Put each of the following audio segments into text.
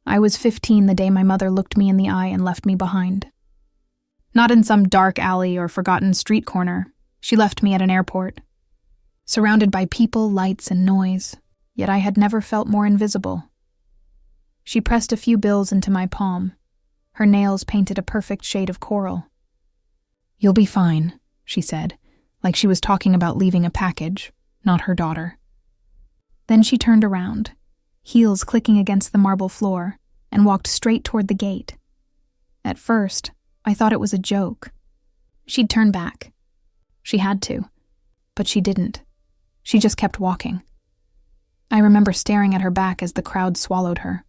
I was 15 the day my mother looked me in the eye and left me behind. Not in some dark alley or forgotten street corner. She left me at an airport. Surrounded by people, lights, and noise, yet I had never felt more invisible. She pressed a few bills into my palm. Her nails painted a perfect shade of coral. "You'll be fine," she said, like she was talking about leaving a package, not her daughter. Then she turned around, heels clicking against the marble floor, and walked straight toward the gate. At first, I thought it was a joke. She'd turn back. She had to, but she didn't. She just kept walking. I remember staring at her back as the crowd swallowed her.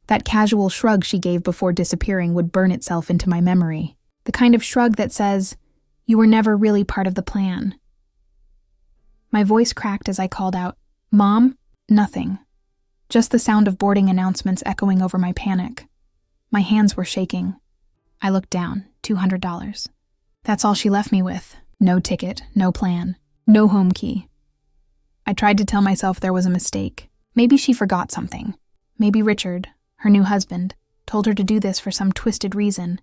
That casual shrug she gave before disappearing would burn itself into my memory, the kind of shrug that says, "You were never really part of the plan." My voice cracked as I called out, "Mom?" Nothing. Just the sound of boarding announcements echoing over my panic. My hands were shaking. I looked down, $200. That's all she left me with. No ticket, no plan, no home key. I tried to tell myself there was a mistake. Maybe she forgot something. Maybe Richard, her new husband, told her to do this for some twisted reason.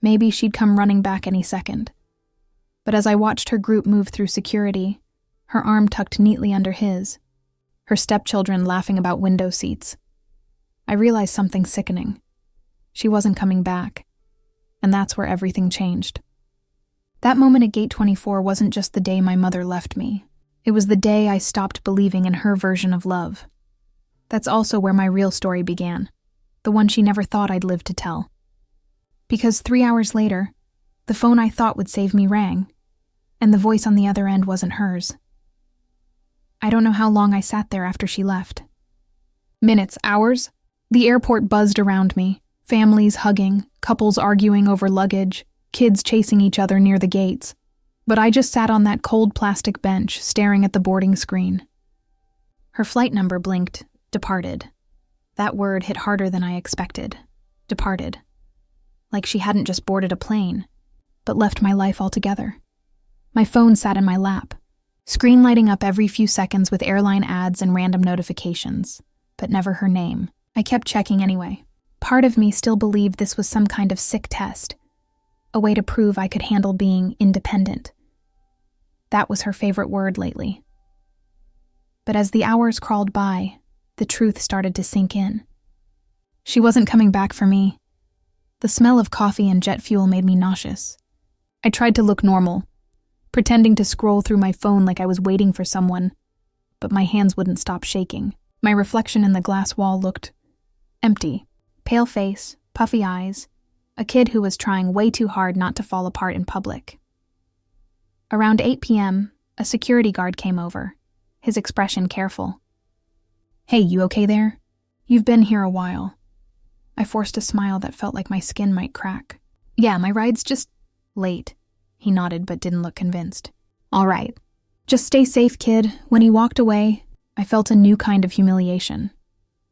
Maybe she'd come running back any second. But as I watched her group move through security, her arm tucked neatly under his, her stepchildren laughing about window seats, I realized something sickening. She wasn't coming back, and that's where everything changed. That moment at Gate 24 wasn't just the day my mother left me. It was the day I stopped believing in her version of love. That's also where my real story began, the one she never thought I'd live to tell. Because 3 hours later, the phone I thought would save me rang, and the voice on the other end wasn't hers. I don't know how long I sat there after she left. Minutes, hours? The airport buzzed around me, families hugging, couples arguing over luggage, kids chasing each other near the gates. But I just sat on that cold plastic bench, staring at the boarding screen. Her flight number blinked, departed. That word hit harder than I expected. Departed. Like she hadn't just boarded a plane, but left my life altogether. My phone sat in my lap, screen lighting up every few seconds with airline ads and random notifications, but never her name. I kept checking anyway. Part of me still believed this was some kind of sick test, a way to prove I could handle being independent. That was her favorite word lately. But as the hours crawled by, the truth started to sink in. She wasn't coming back for me. The smell of coffee and jet fuel made me nauseous. I tried to look normal, pretending to scroll through my phone like I was waiting for someone, but my hands wouldn't stop shaking. My reflection in the glass wall looked empty. Pale face, puffy eyes, a kid who was trying way too hard not to fall apart in public. Around 8 p.m., a security guard came over, his expression careful. "Hey, you okay there? You've been here a while." I forced a smile that felt like my skin might crack. "Yeah, my ride's just late." He nodded but didn't look convinced. "All right. Just stay safe, kid." When he walked away, I felt a new kind of humiliation,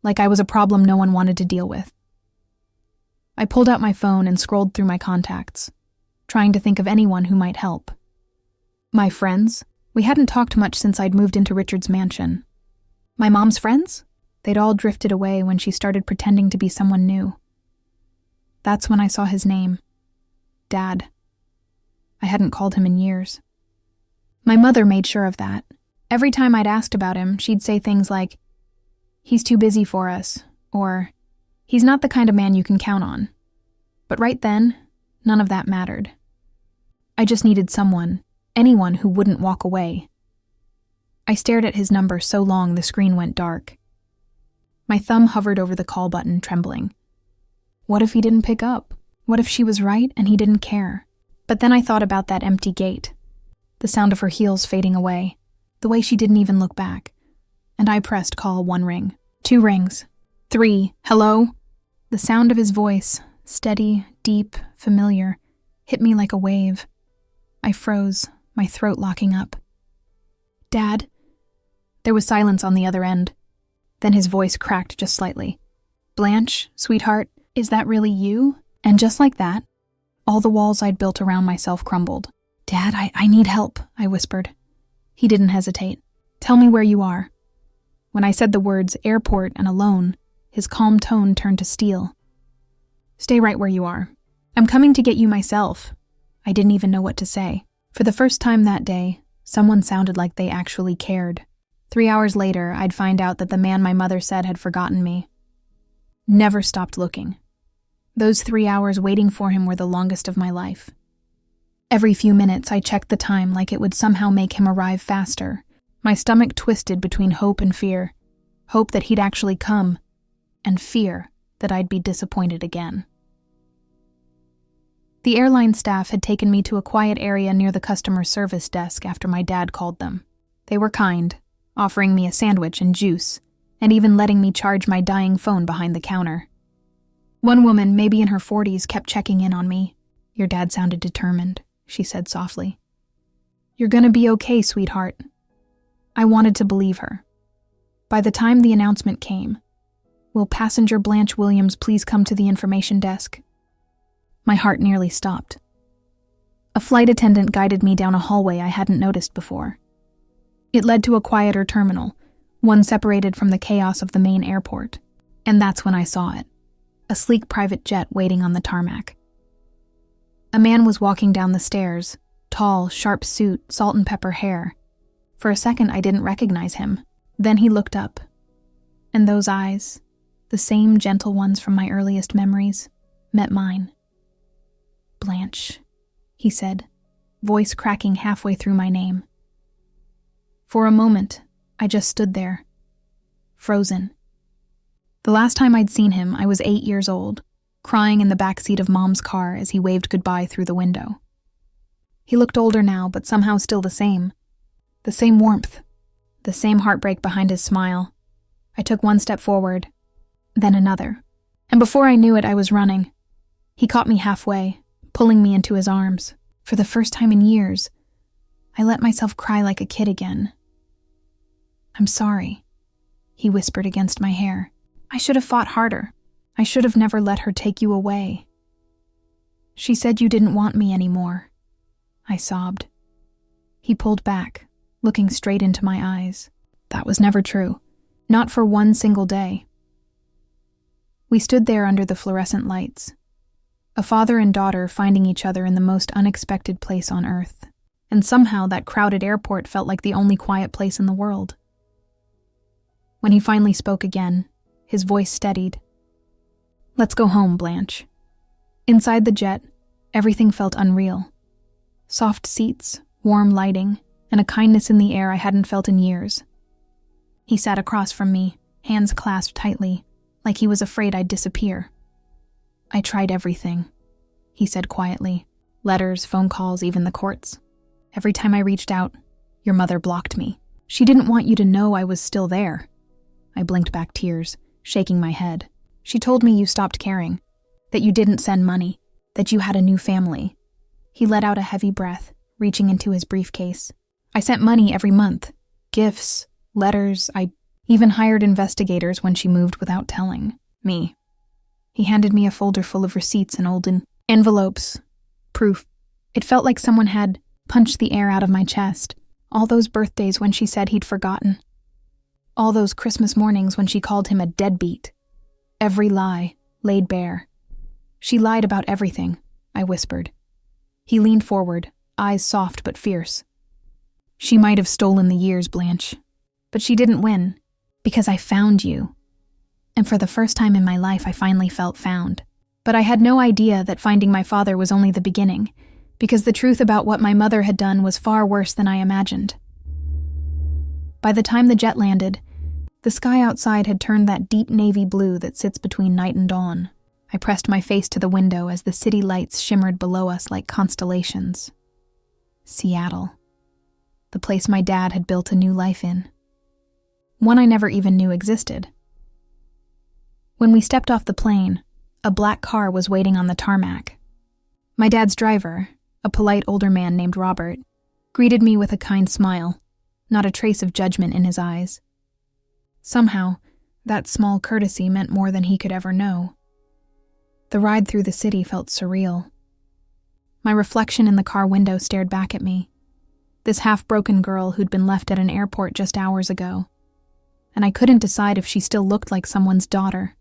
like I was a problem no one wanted to deal with. I pulled out my phone and scrolled through my contacts, trying to think of anyone who might help. My friends? We hadn't talked much since I'd moved into Richard's mansion. My mom's friends? They'd all drifted away when she started pretending to be someone new. That's when I saw his name. Dad. I hadn't called him in years. My mother made sure of that. Every time I'd asked about him, she'd say things like, "He's too busy for us," or, "He's not the kind of man you can count on." But right then, none of that mattered. I just needed someone, anyone who wouldn't walk away. I stared at his number so long the screen went dark. My thumb hovered over the call button, trembling. What if he didn't pick up? What if she was right and he didn't care? But then I thought about that empty gate, the sound of her heels fading away, the way she didn't even look back. And I pressed call 1 ring, 2 rings, 3, hello? The sound of his voice, steady, deep, familiar, hit me like a wave. I froze, my throat locking up. "Dad?" There was silence on the other end. Then his voice cracked just slightly. "Blanche, sweetheart, is that really you?" And just like that, all the walls I'd built around myself crumbled. "Dad, I need help," I whispered. He didn't hesitate. "Tell me where you are." When I said the words airport and alone, His calm tone turned to steel. "Stay right where you are. I'm coming to get you myself." I didn't even know what to say. For the first time that day, someone sounded like they actually cared. 3 hours later, I'd find out that the man my mother said had forgotten me never stopped looking. Those 3 hours waiting for him were the longest of my life. Every few minutes, I checked the time like it would somehow make him arrive faster. My stomach twisted between hope and fear. Hope that he'd actually come, and fear that I'd be disappointed again. The airline staff had taken me to a quiet area near the customer service desk after my dad called them. They were kind, offering me a sandwich and juice, and even letting me charge my dying phone behind the counter. One woman, maybe in her 40s, kept checking in on me. "Your dad sounded determined," she said softly. "You're gonna be okay, sweetheart." I wanted to believe her. By the time the announcement came, "Will passenger Blanche Williams please come to the information desk?" My heart nearly stopped. A flight attendant guided me down a hallway I hadn't noticed before. It led to a quieter terminal, one separated from the chaos of the main airport, and that's when I saw it. A sleek private jet waiting on the tarmac. A man was walking down the stairs, tall, sharp suit, salt and pepper hair. For a second I didn't recognize him. Then he looked up, and those eyes, the same gentle ones from my earliest memories, met mine. "Blanche," he said, voice cracking halfway through my name. For a moment, I just stood there, frozen. The last time I'd seen him, I was 8 years old, crying in the backseat of Mom's car as he waved goodbye through the window. He looked older now, but somehow still the same. The same warmth, the same heartbreak behind his smile. I took one step forward, then another, and before I knew it, I was running. He caught me halfway, pulling me into his arms. For the first time in years, I let myself cry like a kid again. "I'm sorry," he whispered against my hair. "I should have fought harder. I should have never let her take you away." "She said you didn't want me anymore," I sobbed. He pulled back, looking straight into my eyes. That was never true. Not for one single day. We stood there under the fluorescent lights, a father and daughter finding each other in the most unexpected place on Earth. And somehow that crowded airport felt like the only quiet place in the world. When he finally spoke again, his voice steadied. "Let's go home, Blanche." Inside the jet, everything felt unreal. Soft seats, warm lighting, and a kindness in the air I hadn't felt in years. He sat across from me, hands clasped tightly, like he was afraid I'd disappear. "I tried everything," he said quietly. "Letters, phone calls, even the courts. Every time I reached out, your mother blocked me. She didn't want you to know I was still there." I blinked back tears, shaking my head. "She told me you stopped caring, that you didn't send money, that you had a new family." He let out a heavy breath, reaching into his briefcase. "I sent money every month. Gifts, letters. I even hired investigators when she moved without telling me." He handed me a folder full of receipts and old envelopes. Proof. It felt like someone had punched the air out of my chest. All those birthdays when she said he'd forgotten. All those Christmas mornings when she called him a deadbeat. Every lie, laid bare. "She lied about everything," I whispered. He leaned forward, eyes soft but fierce. "She might have stolen the years, Blanche. But she didn't win, because I found you." And for the first time in my life, I finally felt found. But I had no idea that finding my father was only the beginning, because the truth about what my mother had done was far worse than I imagined. By the time the jet landed, the sky outside had turned that deep navy blue that sits between night and dawn. I pressed my face to the window as the city lights shimmered below us like constellations. Seattle. The place my dad had built a new life in. One I never even knew existed. When we stepped off the plane, a black car was waiting on the tarmac. My dad's driver, a polite older man named Robert, greeted me with a kind smile, not a trace of judgment in his eyes. Somehow, that small courtesy meant more than he could ever know. The ride through the city felt surreal. My reflection in the car window stared back at me, this half-broken girl who'd been left at an airport just hours ago, and I couldn't decide if she still looked like someone's daughter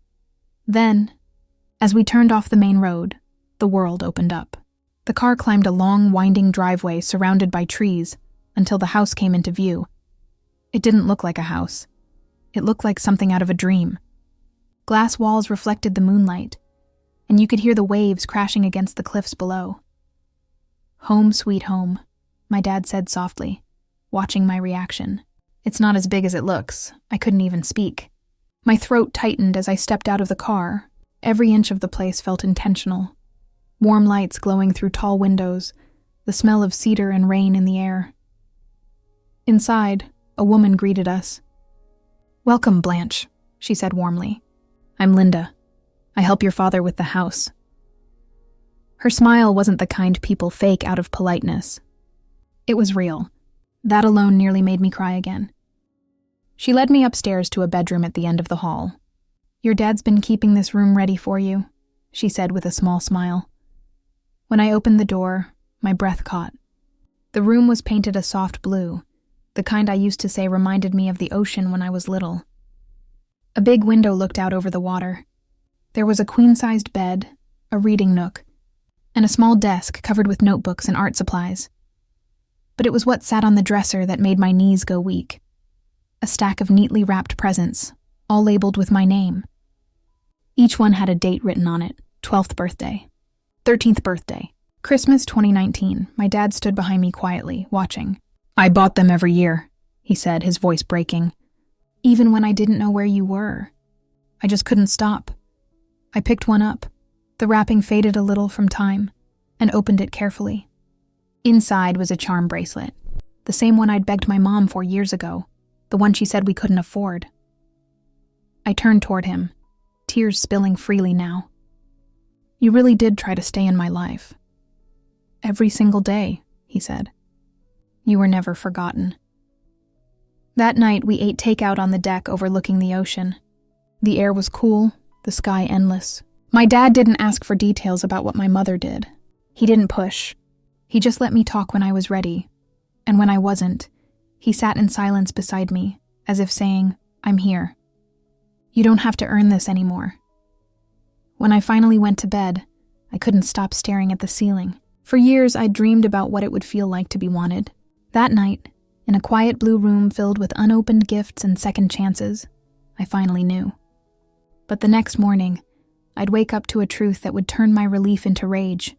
Then, as we turned off the main road, the world opened up. The car climbed a long, winding driveway surrounded by trees until the house came into view. It didn't look like a house. It looked like something out of a dream. Glass walls reflected the moonlight, and you could hear the waves crashing against the cliffs below. "Home, sweet home," my dad said softly, watching my reaction. "It's not as big as it looks." I couldn't even speak. My throat tightened as I stepped out of the car. Every inch of the place felt intentional. Warm lights glowing through tall windows, the smell of cedar and rain in the air. Inside, a woman greeted us. "Welcome, Blanche," she said warmly. "I'm Linda. I help your father with the house." Her smile wasn't the kind people fake out of politeness. It was real. That alone nearly made me cry again. She led me upstairs to a bedroom at the end of the hall. "Your dad's been keeping this room ready for you," she said with a small smile. When I opened the door, my breath caught. The room was painted a soft blue, the kind I used to say reminded me of the ocean when I was little. A big window looked out over the water. There was a queen-sized bed, a reading nook, and a small desk covered with notebooks and art supplies. But it was what sat on the dresser that made my knees go weak. A stack of neatly wrapped presents, all labeled with my name. Each one had a date written on it: 12th birthday, 13th birthday, Christmas 2019. My dad stood behind me quietly, watching. "I bought them every year," he said, his voice breaking. "Even when I didn't know where you were. I just couldn't stop." I picked one up. The wrapping faded a little from time, and opened it carefully. Inside was a charm bracelet, the same one I'd begged my mom for years ago, the one she said we couldn't afford. I turned toward him, tears spilling freely now. "You really did try to stay in my life." "Every single day," he said. "You were never forgotten." That night, we ate takeout on the deck overlooking the ocean. The air was cool, the sky endless. My dad didn't ask for details about what my mother did. He didn't push. He just let me talk when I was ready. And when I wasn't, he sat in silence beside me, as if saying, "I'm here. You don't have to earn this anymore." When I finally went to bed, I couldn't stop staring at the ceiling. For years, I'd dreamed about what it would feel like to be wanted. That night, in a quiet blue room filled with unopened gifts and second chances, I finally knew. But the next morning, I'd wake up to a truth that would turn my relief into rage.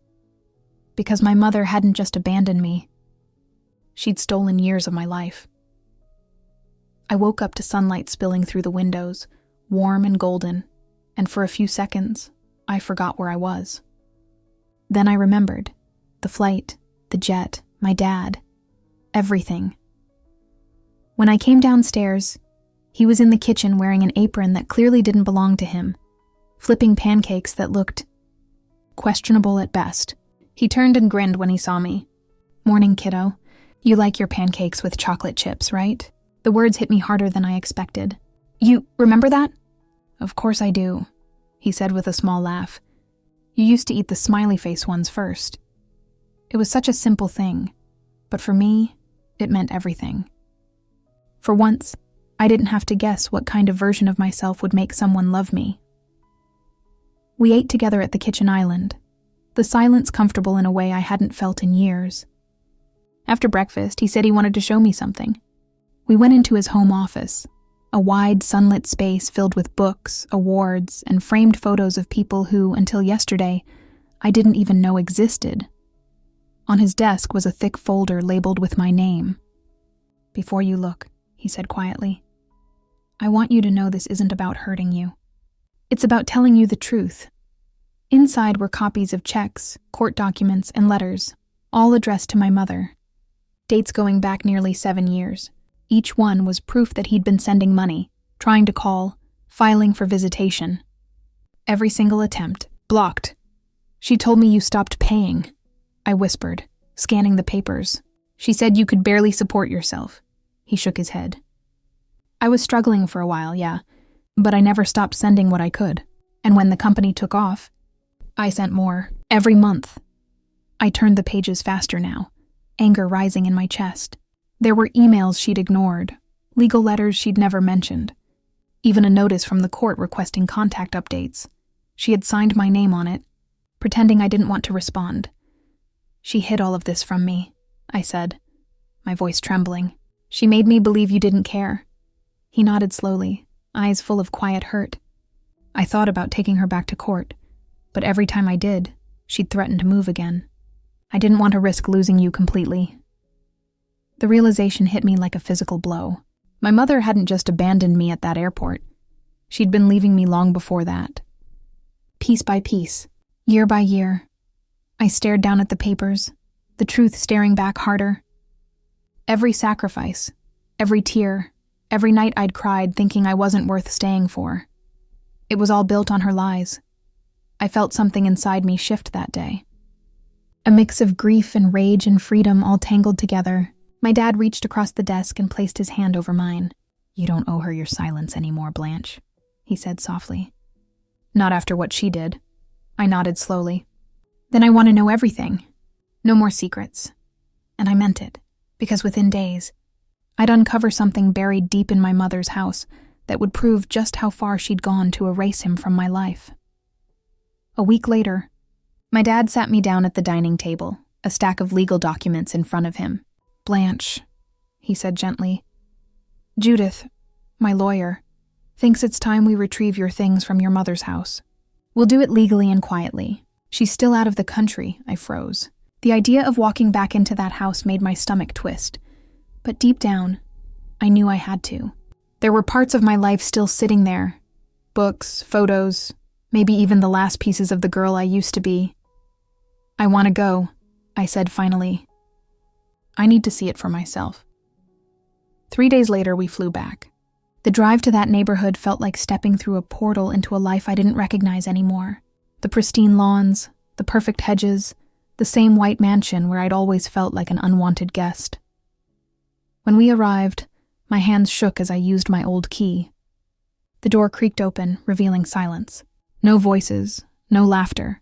Because my mother hadn't just abandoned me. She'd stolen years of my life. I woke up to sunlight spilling through the windows, warm and golden, and for a few seconds, I forgot where I was. Then I remembered. The flight, the jet, my dad, everything. When I came downstairs, he was in the kitchen wearing an apron that clearly didn't belong to him, flipping pancakes that looked questionable at best. He turned and grinned when he saw me. "Morning, kiddo. You like your pancakes with chocolate chips, right?" The words hit me harder than I expected. "You remember that?" "Of course I do," he said with a small laugh. "You used to eat the smiley face ones first." It was such a simple thing, but for me, it meant everything. For once, I didn't have to guess what kind of version of myself would make someone love me. We ate together at the kitchen island, the silence comfortable in a way I hadn't felt in years. After breakfast, he said he wanted to show me something. We went into his home office, a wide, sunlit space filled with books, awards, and framed photos of people who, until yesterday, I didn't even know existed. On his desk was a thick folder labeled with my name. "Before you look," he said quietly, "I want you to know this isn't about hurting you. It's about telling you the truth." Inside were copies of checks, court documents, and letters, all addressed to my mother. Dates going back nearly 7 years. Each one was proof that he'd been sending money, trying to call, filing for visitation. Every single attempt, blocked. "She told me you stopped paying," I whispered, scanning the papers. "She said you could barely support yourself." He shook his head. "I was struggling for a while, yeah, but I never stopped sending what I could. And when the company took off, I sent more, every month." I turned the pages faster now, anger rising in my chest. There were emails she'd ignored, legal letters she'd never mentioned, even a notice from the court requesting contact updates. She had signed my name on it, pretending I didn't want to respond. She hid all of this from me, I said, my voice trembling. She made me believe you didn't care. He nodded slowly, eyes full of quiet hurt. I thought about taking her back to court, but every time I did, she'd threaten to move again. I didn't want to risk losing you completely. The realization hit me like a physical blow. My mother hadn't just abandoned me at that airport. She'd been leaving me long before that. Piece by piece, year by year, I stared down at the papers, the truth staring back harder. Every sacrifice, every tear, every night I'd cried thinking I wasn't worth staying for. It was all built on her lies. I felt something inside me shift that day. A mix of grief and rage and freedom all tangled together. My dad reached across the desk and placed his hand over mine. "You don't owe her your silence anymore, Blanche," he said softly. "Not after what she did." I nodded slowly. "Then I want to know everything. No more secrets." And I meant it, because within days, I'd uncover something buried deep in my mother's house that would prove just how far she'd gone to erase him from my life. A week later, my dad sat me down at the dining table, a stack of legal documents in front of him. "Blanche," he said gently, "Judith, my lawyer, thinks it's time we retrieve your things from your mother's house. We'll do it legally and quietly. She's still out of the country." I froze. The idea of walking back into that house made my stomach twist. But deep down, I knew I had to. There were parts of my life still sitting there. Books, photos, maybe even the last pieces of the girl I used to be. "I want to go," I said finally. "I need to see it for myself." 3 days later, we flew back. The drive to that neighborhood felt like stepping through a portal into a life I didn't recognize anymore. The pristine lawns, the perfect hedges, the same white mansion where I'd always felt like an unwanted guest. When we arrived, my hands shook as I used my old key. The door creaked open, revealing silence. No voices, no laughter.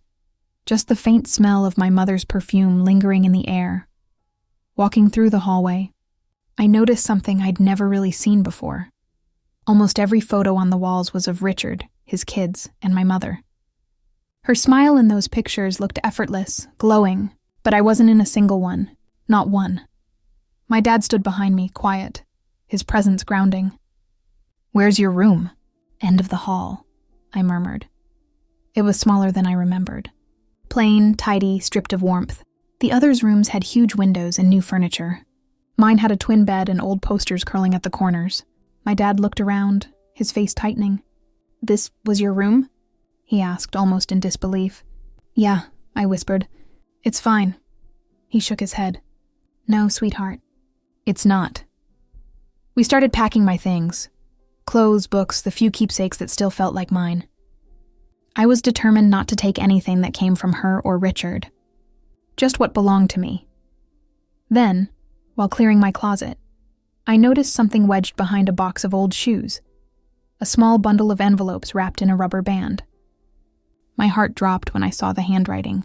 Just the faint smell of my mother's perfume lingering in the air. Walking through the hallway, I noticed something I'd never really seen before. Almost every photo on the walls was of Richard, his kids, and my mother. Her smile in those pictures looked effortless, glowing, but I wasn't in a single one. Not one. My dad stood behind me, quiet, his presence grounding. "Where's your room?" "End of the hall," I murmured. It was smaller than I remembered. Plain, tidy, stripped of warmth. The others' rooms had huge windows and new furniture. Mine had a twin bed and old posters curling at the corners. My dad looked around, his face tightening. "This was your room?" he asked, almost in disbelief. "Yeah," I whispered. "It's fine." He shook his head. "No, sweetheart. It's not." We started packing my things. Clothes, books, the few keepsakes that still felt like mine. I was determined not to take anything that came from her or Richard. Just what belonged to me. Then, while clearing my closet, I noticed something wedged behind a box of old shoes. A small bundle of envelopes wrapped in a rubber band. My heart dropped when I saw the handwriting.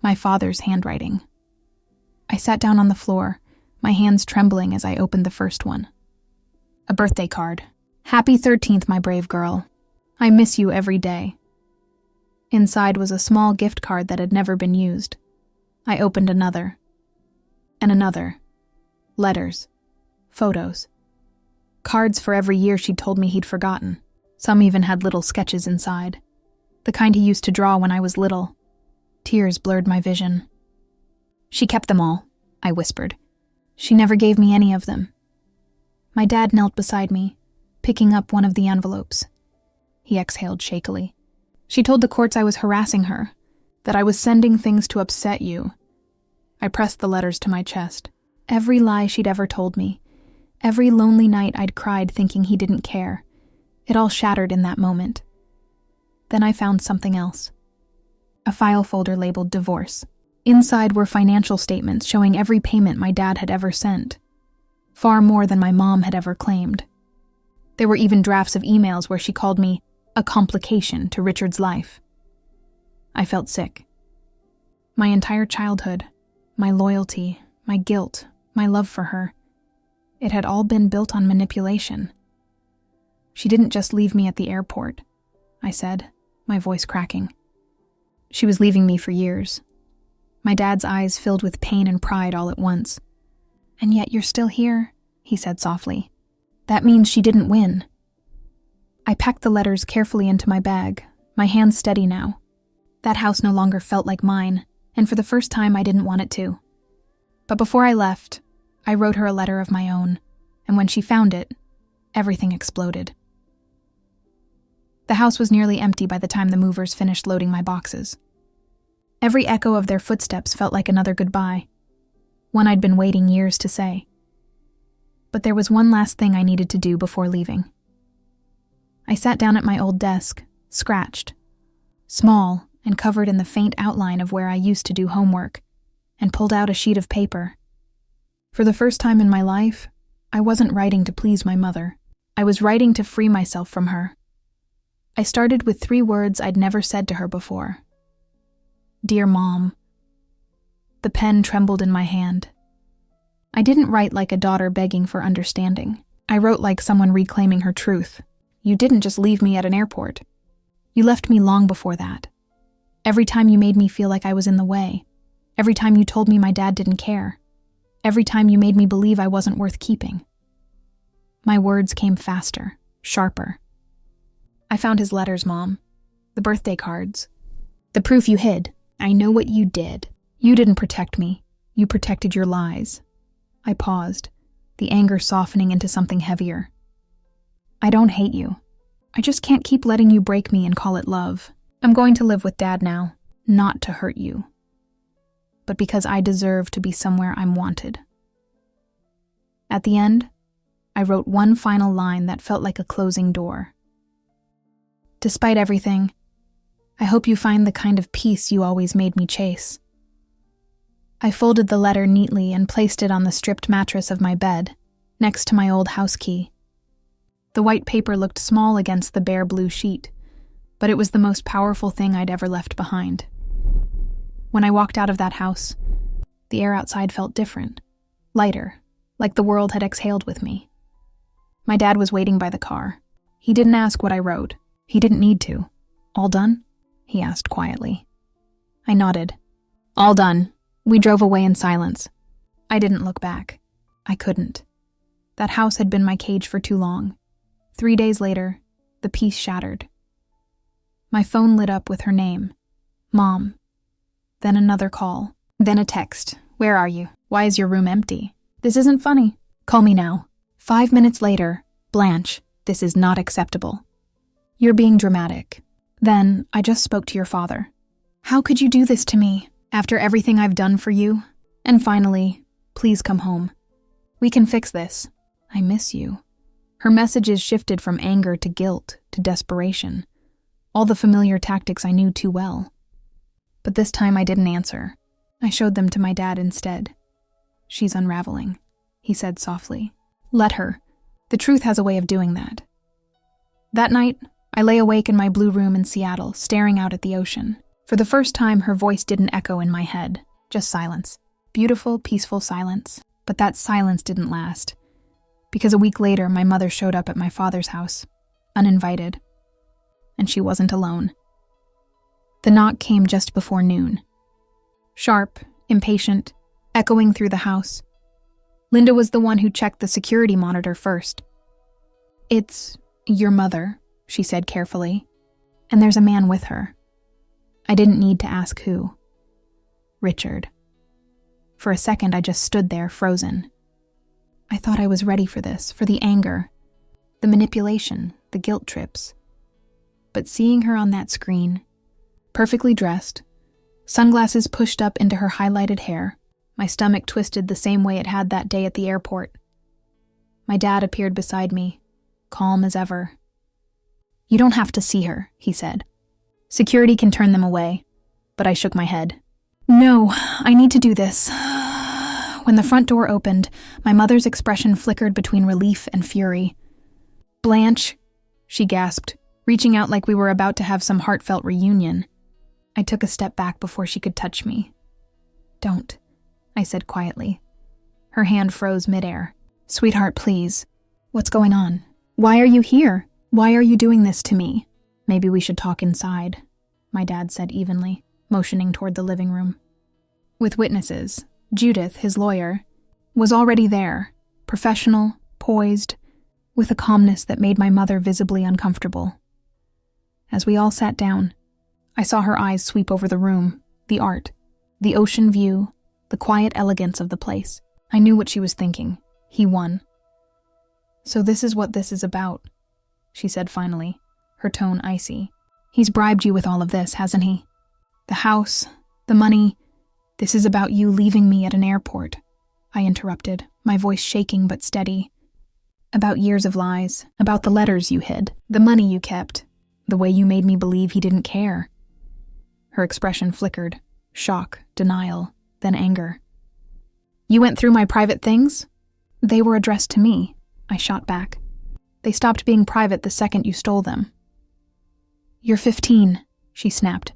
My father's handwriting. I sat down on the floor, my hands trembling as I opened the first one. A birthday card. "Happy 13th, my brave girl. I miss you every day." Inside was a small gift card that had never been used. I opened another. And another. Letters. Photos. Cards for every year she'd told me he'd forgotten. Some even had little sketches inside. The kind he used to draw when I was little. Tears blurred my vision. "She kept them all," I whispered. "She never gave me any of them." My dad knelt beside me, picking up one of the envelopes. He exhaled shakily. "She told the courts I was harassing her, that I was sending things to upset you." I pressed the letters to my chest. Every lie she'd ever told me, every lonely night I'd cried thinking he didn't care, it all shattered in that moment. Then I found something else. A file folder labeled divorce. Inside were financial statements showing every payment my dad had ever sent. Far more than my mom had ever claimed. There were even drafts of emails where she called me a complication to Richard's life. I felt sick. My entire childhood, my loyalty, my guilt, my love for her, it had all been built on manipulation. "She didn't just leave me at the airport," I said, my voice cracking. She was leaving me for years. My dad's eyes filled with pain and pride all at once. "And yet you're still here," he said softly. "That means she didn't win." I packed the letters carefully into my bag, my hands steady now. That house no longer felt like mine, and for the first time I didn't want it to. But before I left, I wrote her a letter of my own, and when she found it, everything exploded. The house was nearly empty by the time the movers finished loading my boxes. Every echo of their footsteps felt like another goodbye, one I'd been waiting years to say. But there was one last thing I needed to do before leaving. I sat down at my old desk, scratched, small and covered in the faint outline of where I used to do homework, and pulled out a sheet of paper. For the first time in my life, I wasn't writing to please my mother. I was writing to free myself from her. I started with 3 words I'd never said to her before. "Dear Mom." The pen trembled in my hand. I didn't write like a daughter begging for understanding. I wrote like someone reclaiming her truth. "You didn't just leave me at an airport. You left me long before that. Every time you made me feel like I was in the way. Every time you told me my dad didn't care. Every time you made me believe I wasn't worth keeping." My words came faster, sharper. "I found his letters, Mom. The birthday cards. The proof you hid. I know what you did. You didn't protect me. You protected your lies." I paused, the anger softening into something heavier. "I don't hate you. I just can't keep letting you break me and call it love. I'm going to live with Dad now, not to hurt you, but because I deserve to be somewhere I'm wanted." At the end, I wrote one final line that felt like a closing door. "Despite everything, I hope you find the kind of peace you always made me chase." I folded the letter neatly and placed it on the stripped mattress of my bed, next to my old house key. The white paper looked small against the bare blue sheet, but it was the most powerful thing I'd ever left behind. When I walked out of that house, the air outside felt different, lighter, like the world had exhaled with me. My dad was waiting by the car. He didn't ask what I wrote. He didn't need to. "All done?" he asked quietly. I nodded. "All done." We drove away in silence. I didn't look back. I couldn't. That house had been my cage for too long. 3 days later, the peace shattered. My phone lit up with her name, Mom. Then another call. Then a text. "Where are you? Why is your room empty? This isn't funny. Call me now." 5 minutes later, "Blanche, this is not acceptable. You're being dramatic." Then, "I just spoke to your father. How could you do this to me, after everything I've done for you? And finally, please come home. We can fix this. I miss you." Her messages shifted from anger to guilt to desperation, all the familiar tactics I knew too well. But this time I didn't answer. I showed them to my dad instead. "She's unraveling," he said softly. "Let her. The truth has a way of doing that." That night, I lay awake in my blue room in Seattle, staring out at the ocean. For the first time, her voice didn't echo in my head, just silence. Beautiful, peaceful silence. But that silence didn't last, because a week later, my mother showed up at my father's house, uninvited. And she wasn't alone. The knock came just before noon. Sharp, impatient, echoing through the house. Linda was the one who checked the security monitor first. "It's your mother," she said carefully, "and there's a man with her." I didn't need to ask who. Richard. For a second, I just stood there, frozen. I thought I was ready for this, for the anger, the manipulation, the guilt trips. But seeing her on that screen, perfectly dressed, sunglasses pushed up into her highlighted hair, my stomach twisted the same way it had that day at the airport. My dad appeared beside me, calm as ever. "You don't have to see her," he said. "Security can turn them away." But I shook my head. "No, I need to do this." When the front door opened, my mother's expression flickered between relief and fury. "Blanche," she gasped, reaching out like we were about to have some heartfelt reunion. I took a step back before she could touch me. "Don't," I said quietly. Her hand froze midair. "Sweetheart, please. What's going on? Why are you here? Why are you doing this to me?" Maybe we should talk inside, my dad said evenly, motioning toward the living room. With witnesses, Judith, his lawyer, was already there, professional, poised, with a calmness that made my mother visibly uncomfortable. As we all sat down, I saw her eyes sweep over the room, the art, the ocean view, the quiet elegance of the place. I knew what she was thinking. He won. "So this is what this is about," she said finally, her tone icy. "He's bribed you with all of this, hasn't he? The house, the money. This is about you leaving me at an airport," I interrupted, my voice shaking but steady. "About years of lies, about the letters you hid, the money you kept, the way you made me believe he didn't care." Her expression flickered, shock, denial, then anger. "You went through my private things?" "They were addressed to me," I shot back. "They stopped being private the second you stole them." "You're 15, she snapped.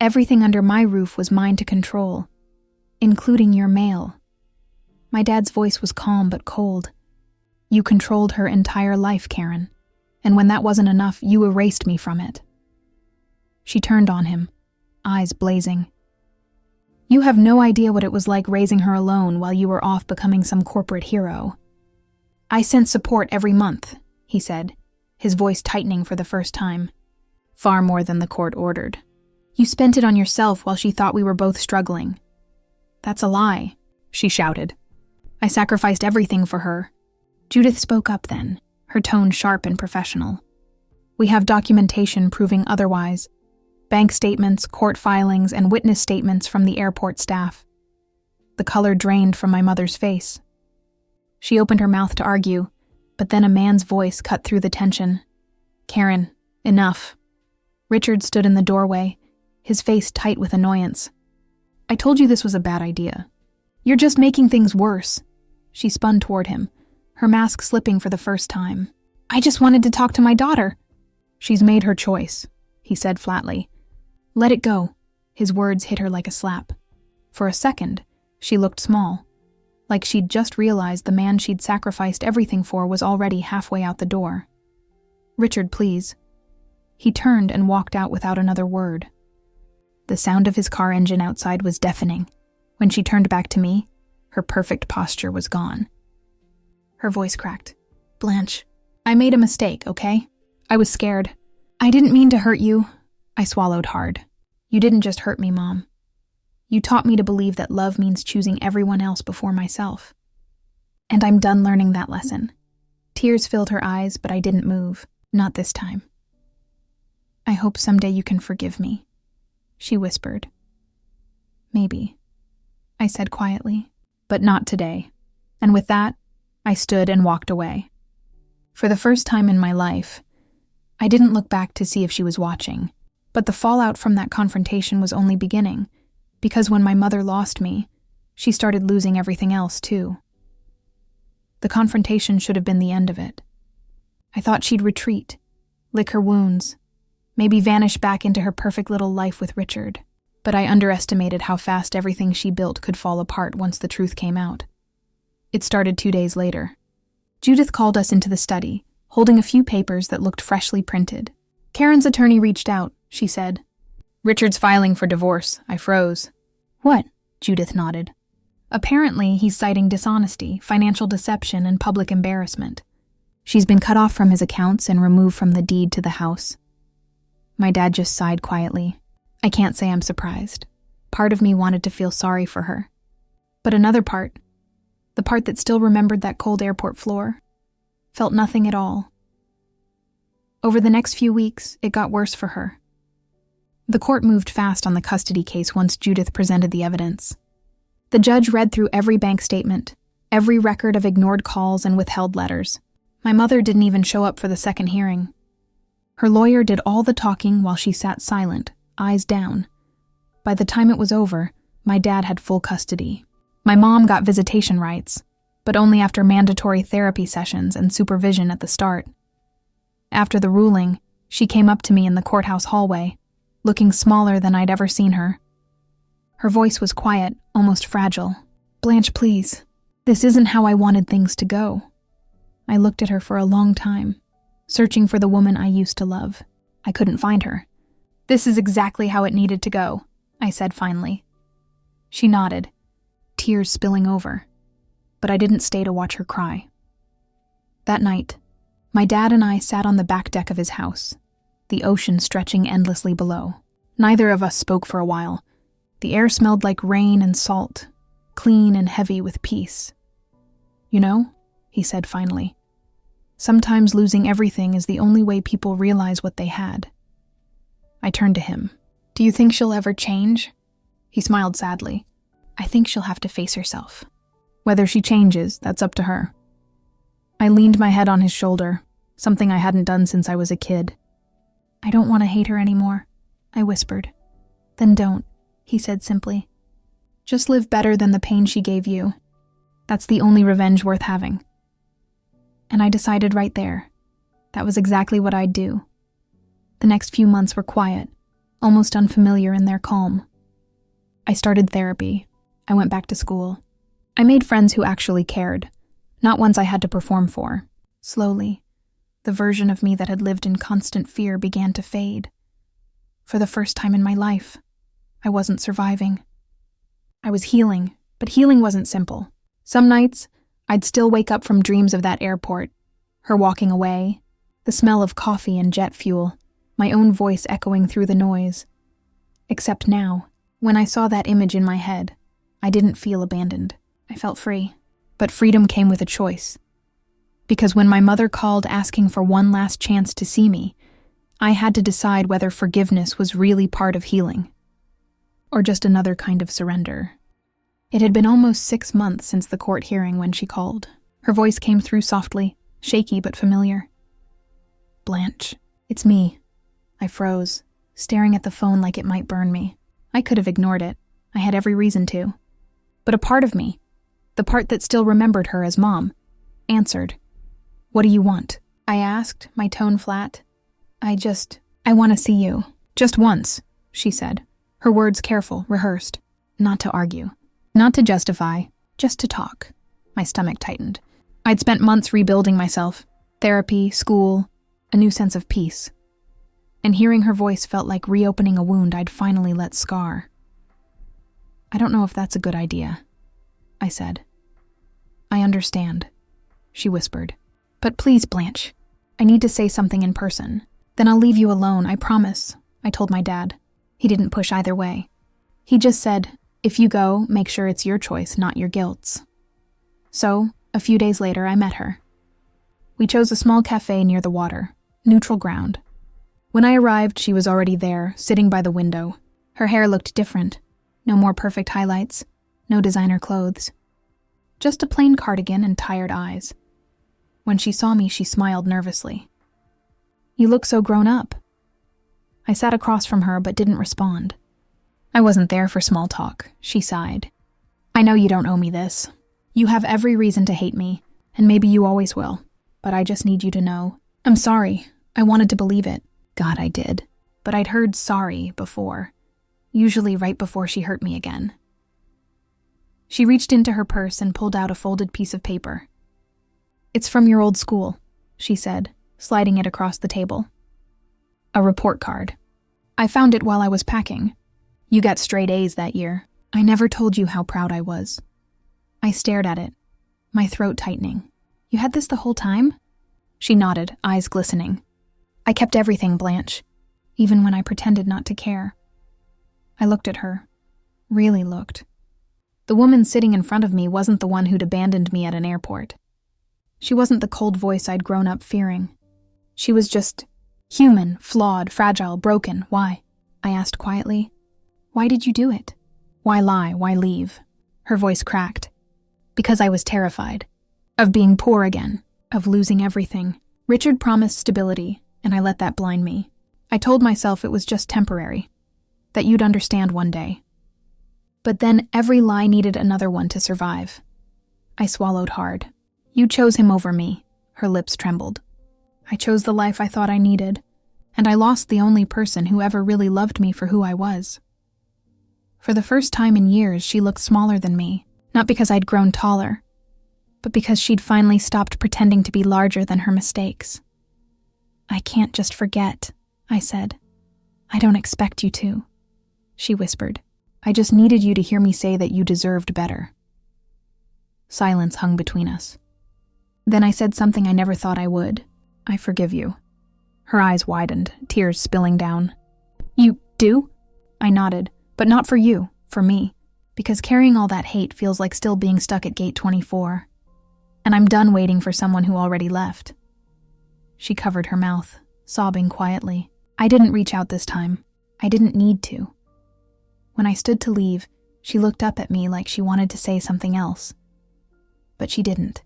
"Everything under my roof was mine to control, including your mail." My dad's voice was calm but cold. "You controlled her entire life, Karen, and when that wasn't enough, you erased me from it." She turned on him, eyes blazing. "You have no idea what it was like raising her alone while you were off becoming some corporate hero." "I sent support every month," he said, his voice tightening for the first time. "Far more than the court ordered. You spent it on yourself while she thought we were both struggling." "That's a lie," she shouted. "I sacrificed everything for her." Judith spoke up then, her tone sharp and professional. "We have documentation proving otherwise. Bank statements, court filings, and witness statements from the airport staff." The color drained from my mother's face. She opened her mouth to argue, but then a man's voice cut through the tension. "Karen, enough." Richard stood in the doorway, his face tight with annoyance. "I told you this was a bad idea. You're just making things worse." She spun toward him, her mask slipping for the first time. "I just wanted to talk to my daughter." "She's made her choice," he said flatly. "Let it go." His words hit her like a slap. For a second, she looked small, like she'd just realized the man she'd sacrificed everything for was already halfway out the door. "Richard, please." He turned and walked out without another word. The sound of his car engine outside was deafening. When she turned back to me, her perfect posture was gone. Her voice cracked. "Blanche, I made a mistake, okay? I was scared. I didn't mean to hurt you." I swallowed hard. "You didn't just hurt me, Mom. You taught me to believe that love means choosing everyone else before myself. And I'm done learning that lesson." Tears filled her eyes, but I didn't move. Not this time. "I hope someday you can forgive me," she whispered. "Maybe," I said quietly, "but not today." And with that, I stood and walked away. For the first time in my life, I didn't look back to see if she was watching, but the fallout from that confrontation was only beginning, because when my mother lost me, she started losing everything else too. The confrontation should have been the end of it. I thought she'd retreat, lick her wounds, maybe vanish back into her perfect little life with Richard, but I underestimated how fast everything she built could fall apart once the truth came out. It started 2 days later. Judith called us into the study, holding a few papers that looked freshly printed. "Karen's attorney reached out," she said. "Richard's filing for divorce." I froze. "What?" Judith nodded. "Apparently, he's citing dishonesty, financial deception, and public embarrassment. She's been cut off from his accounts and removed from the deed to the house." My dad just sighed quietly. I can't say I'm surprised. Part of me wanted to feel sorry for her. But another part, the part that still remembered that cold airport floor, felt nothing at all. Over the next few weeks, it got worse for her. The court moved fast on the custody case once Judith presented the evidence. The judge read through every bank statement, every record of ignored calls and withheld letters. My mother didn't even show up for the second hearing. Her lawyer did all the talking while she sat silent, eyes down. By the time it was over, my dad had full custody. My mom got visitation rights, but only after mandatory therapy sessions and supervision at the start. After the ruling, she came up to me in the courthouse hallway, looking smaller than I'd ever seen her. Her voice was quiet, almost fragile. "Blanche, please. This isn't how I wanted things to go." I looked at her for a long time, searching for the woman I used to love. I couldn't find her. "This is exactly how it needed to go," I said finally. She nodded, tears spilling over, but I didn't stay to watch her cry. That night, my dad and I sat on the back deck of his house, the ocean stretching endlessly below. Neither of us spoke for a while. The air smelled like rain and salt, clean and heavy with peace. "You know," he said finally, "sometimes losing everything is the only way people realize what they had." I turned to him. "Do you think she'll ever change?" He smiled sadly. "I think she'll have to face herself. Whether she changes, that's up to her." I leaned my head on his shoulder, something I hadn't done since I was a kid. "I don't want to hate her anymore," I whispered. "Then don't," he said simply. "Just live better than the pain she gave you. That's the only revenge worth having." And I decided right there. That was exactly what I'd do. The next few months were quiet, almost unfamiliar in their calm. I started therapy. I went back to school. I made friends who actually cared, not ones I had to perform for. Slowly, the version of me that had lived in constant fear began to fade. For the first time in my life, I wasn't surviving. I was healing, but healing wasn't simple. Some nights, I'd still wake up from dreams of that airport, her walking away, the smell of coffee and jet fuel, my own voice echoing through the noise. Except now, when I saw that image in my head, I didn't feel abandoned. I felt free. But freedom came with a choice. Because when my mother called asking for one last chance to see me, I had to decide whether forgiveness was really part of healing, or just another kind of surrender. It had been almost 6 months since the court hearing when she called. Her voice came through softly, shaky but familiar. "Blanche, it's me." I froze, staring at the phone like it might burn me. I could have ignored it. I had every reason to. But a part of me, the part that still remembered her as Mom, answered. "What do you want?" I asked, my tone flat. I want to see you. Just once," she said, her words careful, rehearsed. Not to argue. Not to justify, just to talk. My stomach tightened. I'd spent months rebuilding myself. Therapy, school, a new sense of peace. And hearing her voice felt like reopening a wound I'd finally let scar. "I don't know if that's a good idea," I said. "I understand," she whispered. "But please, Blanche, I need to say something in person. Then I'll leave you alone, I promise," I told my dad. He didn't push either way. He just said, "If you go, make sure it's your choice, not your guilt's." So, a few days later, I met her. We chose a small cafe near the water, neutral ground. When I arrived, she was already there, sitting by the window. Her hair looked different. No more perfect highlights, no designer clothes. Just a plain cardigan and tired eyes. When she saw me, she smiled nervously. "You look so grown up." I sat across from her but didn't respond. "I wasn't there for small talk," she sighed. "I know you don't owe me this. You have every reason to hate me, and maybe you always will. But I just need you to know. I'm sorry. I wanted to believe it. God, I did. But I'd heard sorry before. Usually right before she hurt me again." She reached into her purse and pulled out a folded piece of paper. "It's from your old school," she said, sliding it across the table. "A report card. I found it while I was packing. You got straight A's that year. I never told you how proud I was." I stared at it, my throat tightening. "You had this the whole time?" She nodded, eyes glistening. "I kept everything, Blanche, even when I pretended not to care." I looked at her, really looked. The woman sitting in front of me wasn't the one who'd abandoned me at an airport. She wasn't the cold voice I'd grown up fearing. She was just human, flawed, fragile, broken. "Why?" I asked quietly. "Why did you do it? Why lie? Why leave?" Her voice cracked. "Because I was terrified. Of being poor again. Of losing everything. Richard promised stability, and I let that blind me. I told myself it was just temporary. That you'd understand one day. But then every lie needed another one to survive." I swallowed hard. "You chose him over me." Her lips trembled. "I chose the life I thought I needed, and I lost the only person who ever really loved me for who I was." For the first time in years, she looked smaller than me, not because I'd grown taller, but because she'd finally stopped pretending to be larger than her mistakes. "I can't just forget," I said. I don't expect you to, she whispered. I just needed you to hear me say that you deserved better. Silence hung between us. Then I said something I never thought I would. I forgive you. Her eyes widened, tears spilling down. You do? I nodded, but not for you, for me. Because carrying all that hate feels like still being stuck at gate 24. And I'm done waiting for someone who already left. She covered her mouth, sobbing quietly. I didn't reach out this time. I didn't need to. When I stood to leave, she looked up at me like she wanted to say something else. But she didn't.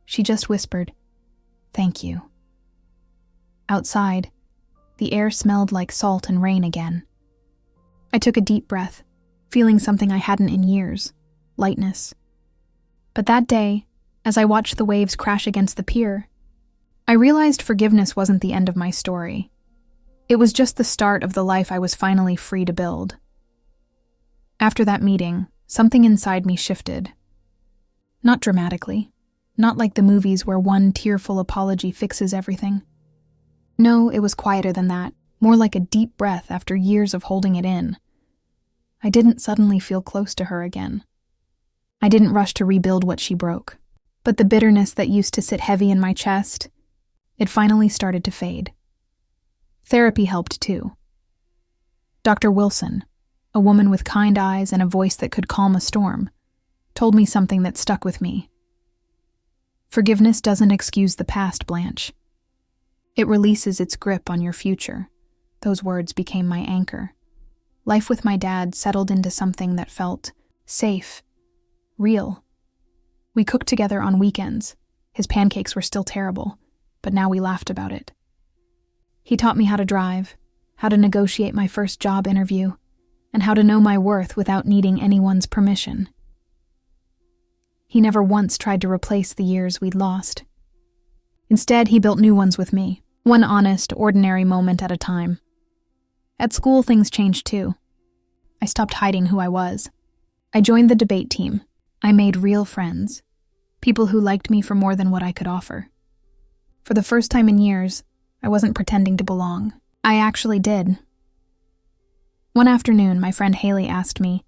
She just whispered, "Thank you." Outside, the air smelled like salt and rain again. I took a deep breath, feeling something I hadn't in years, lightness. But that day, as I watched the waves crash against the pier, I realized forgiveness wasn't the end of my story. It was just the start of the life I was finally free to build. After that meeting, something inside me shifted. Not dramatically, not like the movies where one tearful apology fixes everything. No, it was quieter than that, more like a deep breath after years of holding it in. I didn't suddenly feel close to her again. I didn't rush to rebuild what she broke. But the bitterness that used to sit heavy in my chest, it finally started to fade. Therapy helped too. Dr. Wilson, a woman with kind eyes and a voice that could calm a storm, told me something that stuck with me. Forgiveness doesn't excuse the past, Blanche. It releases its grip on your future. Those words became my anchor. Life with my dad settled into something that felt safe, real. We cooked together on weekends. His pancakes were still terrible, but now we laughed about it. He taught me how to drive, how to negotiate my first job interview, and how to know my worth without needing anyone's permission. He never once tried to replace the years we'd lost. Instead, he built new ones with me, one honest, ordinary moment at a time. At school, things changed too. I stopped hiding who I was. I joined the debate team. I made real friends, people who liked me for more than what I could offer. For the first time in years, I wasn't pretending to belong. I actually did. One afternoon, my friend Haley asked me,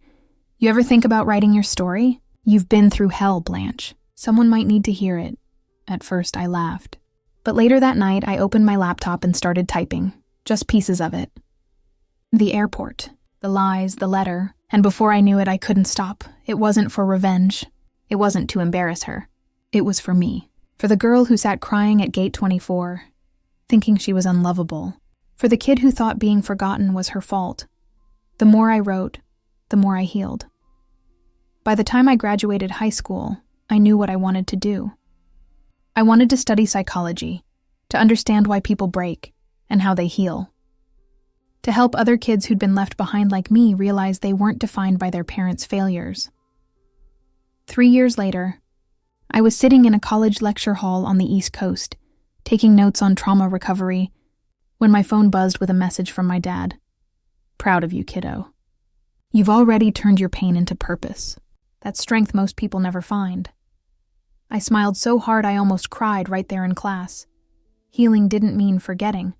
"You ever think about writing your story? You've been through hell, Blanche. Someone might need to hear it." At first, I laughed. But later that night, I opened my laptop and started typing, just pieces of it. The airport, the lies, the letter, and before I knew it, I couldn't stop. It wasn't for revenge. It wasn't to embarrass her. It was for me. For the girl who sat crying at gate 24, thinking she was unlovable. For the kid who thought being forgotten was her fault. The more I wrote, the more I healed. By the time I graduated high school, I knew what I wanted to do. I wanted to study psychology, to understand why people break and how they heal. To help other kids who'd been left behind like me realize they weren't defined by their parents' failures. 3 years later, I was sitting in a college lecture hall on the East Coast, taking notes on trauma recovery, when my phone buzzed with a message from my dad. "Proud of you, kiddo. You've already turned your pain into purpose. That strength most people never find." I smiled so hard I almost cried right there in class. Healing didn't mean forgetting.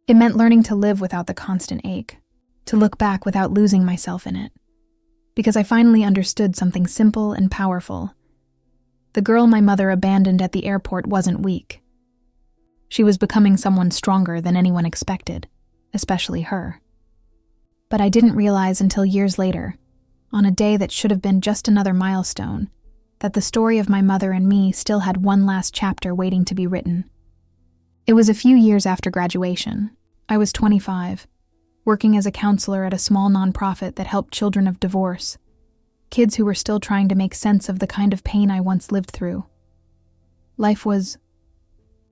It meant learning to live without the constant ache, to look back without losing myself in it. Because I finally understood something simple and powerful. The girl my mother abandoned at the airport wasn't weak. She was becoming someone stronger than anyone expected, especially her. But I didn't realize until years later, on a day that should have been just another milestone, that the story of my mother and me still had one last chapter waiting to be written. It was a few years after graduation. I was 25, working as a counselor at a small nonprofit that helped children of divorce, kids who were still trying to make sense of the kind of pain I once lived through. Life was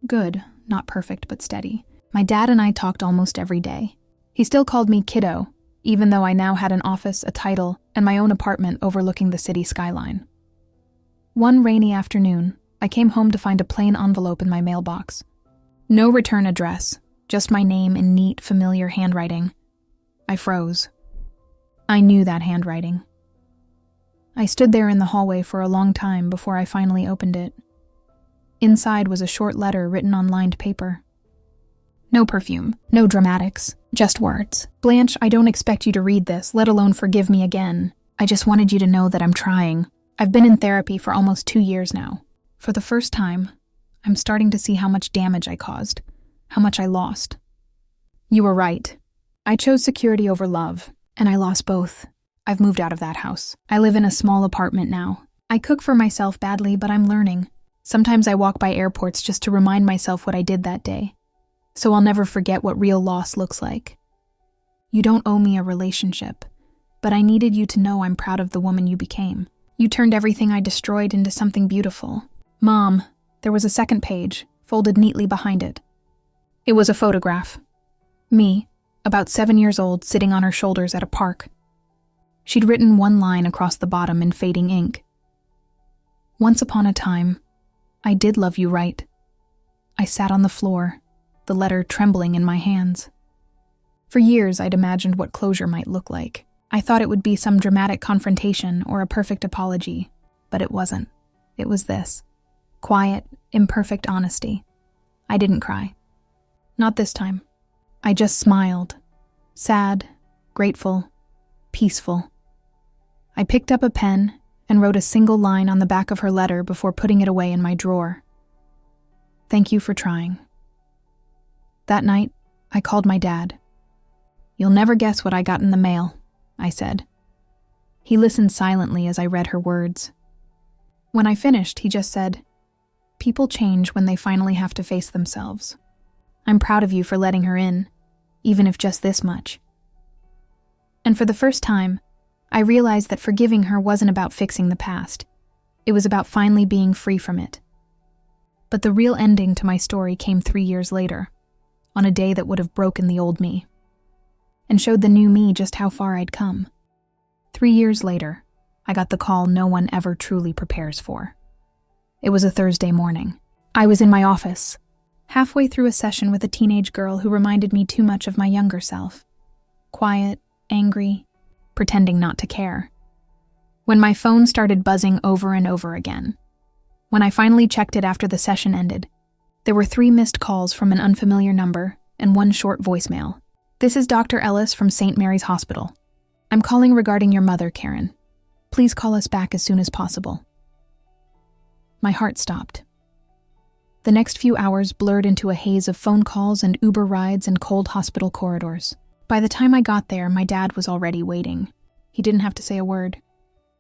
good, not perfect, but steady. My dad and I talked almost every day. He still called me kiddo, even though I now had an office, a title, and my own apartment overlooking the city skyline. One rainy afternoon, I came home to find a plain envelope in my mailbox. No return address, just my name in neat, familiar handwriting. I froze. I knew that handwriting. I stood there in the hallway for a long time before I finally opened it. Inside was a short letter written on lined paper. No perfume, no dramatics, just words. Blanche, I don't expect you to read this, let alone forgive me again. I just wanted you to know that I'm trying. I've been in therapy for almost 2 years now. For the first time, I'm starting to see how much damage I caused, how much I lost. You were right. I chose security over love, and I lost both. I've moved out of that house. I live in a small apartment now. I cook for myself badly, but I'm learning. Sometimes I walk by airports just to remind myself what I did that day, so I'll never forget what real loss looks like. You don't owe me a relationship, but I needed you to know I'm proud of the woman you became. You turned everything I destroyed into something beautiful. Mom, there was a second page, folded neatly behind it. It was a photograph. Me, about 7 years old, sitting on her shoulders at a park. She'd written one line across the bottom in fading ink. Once upon a time, I did love you right. I sat on the floor, the letter trembling in my hands. For years, I'd imagined what closure might look like. I thought it would be some dramatic confrontation or a perfect apology, but it wasn't. It was this. Quiet, imperfect honesty. I didn't cry. Not this time. I just smiled. Sad, grateful, peaceful. I picked up a pen and wrote a single line on the back of her letter before putting it away in my drawer. Thank you for trying. That night, I called my dad. You'll never guess what I got in the mail, I said. He listened silently as I read her words. When I finished, he just said, people change when they finally have to face themselves. I'm proud of you for letting her in, even if just this much. And for the first time, I realized that forgiving her wasn't about fixing the past. It was about finally being free from it. But the real ending to my story came 3 years later, on a day that would have broken the old me, and showed the new me just how far I'd come. 3 years later, I got the call no one ever truly prepares for. It was a Thursday morning. I was in my office, halfway through a session with a teenage girl who reminded me too much of my younger self. Quiet, angry, pretending not to care. When my phone started buzzing over and over again. When I finally checked it after the session ended, there were 3 missed calls from an unfamiliar number and 1 short voicemail. This is Dr. Ellis from St. Mary's Hospital. I'm calling regarding your mother, Karen. Please call us back as soon as possible. My heart stopped. The next few hours blurred into a haze of phone calls and Uber rides and cold hospital corridors. By the time I got there, my dad was already waiting. He didn't have to say a word.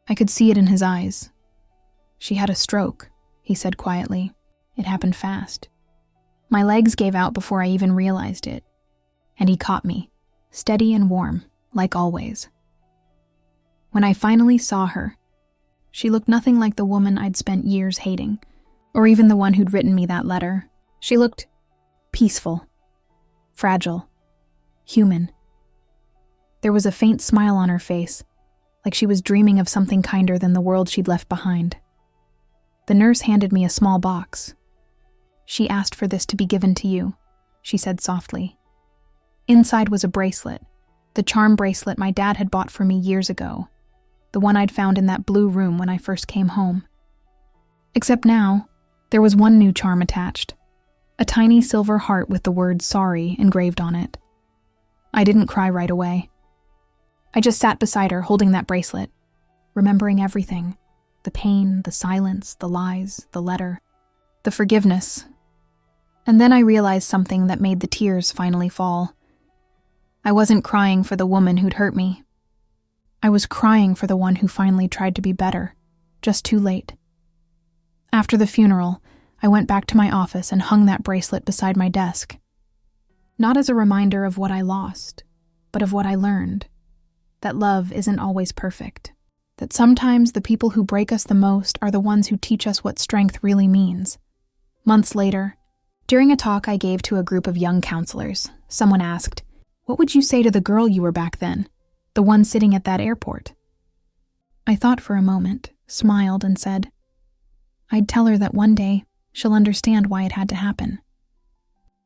I could see it in his eyes. She had a stroke, he said quietly. It happened fast. My legs gave out before I even realized it. And he caught me, steady and warm, like always. When I finally saw her, she looked nothing like the woman I'd spent years hating, or even the one who'd written me that letter. She looked peaceful, fragile, human. There was a faint smile on her face, like she was dreaming of something kinder than the world she'd left behind. The nurse handed me a small box. She asked for this to be given to you, she said softly. Inside was a bracelet, the charm bracelet my dad had bought for me years ago, the one I'd found in that blue room when I first came home. Except now, there was one new charm attached, a tiny silver heart with the word sorry engraved on it. I didn't cry right away. I just sat beside her holding that bracelet, remembering everything, the pain, the silence, the lies, the letter, the forgiveness. And then I realized something that made the tears finally fall. I wasn't crying for the woman who'd hurt me. I was crying for the one who finally tried to be better, just too late. After the funeral, I went back to my office and hung that bracelet beside my desk. Not as a reminder of what I lost, but of what I learned. That love isn't always perfect. That sometimes the people who break us the most are the ones who teach us what strength really means. Months later, during a talk I gave to a group of young counselors, someone asked, "What would you say to the girl you were back then, the one sitting at that airport?" I thought for a moment, smiled, and said, "I'd tell her that one day she'll understand why it had to happen.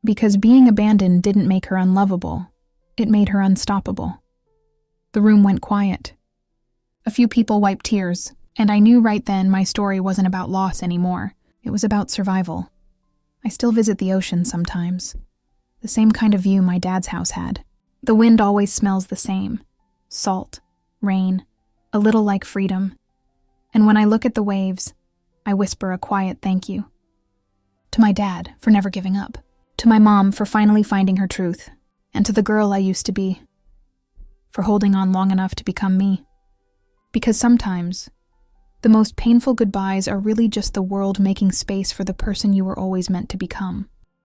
Because being abandoned didn't make her unlovable, it made her unstoppable." The room went quiet. A few people wiped tears, and I knew right then my story wasn't about loss anymore. It was about survival. I still visit the ocean sometimes. the same kind of view my dad's house had. The wind always smells the same. Salt, rain, a little like freedom. And when I look at the waves, I whisper a quiet thank you. To my dad for never giving up. To my mom for finally finding her truth. And to the girl I used to be, for holding on long enough to become me. Because sometimes, the most painful goodbyes are really just the world making space for the person you were always meant to become.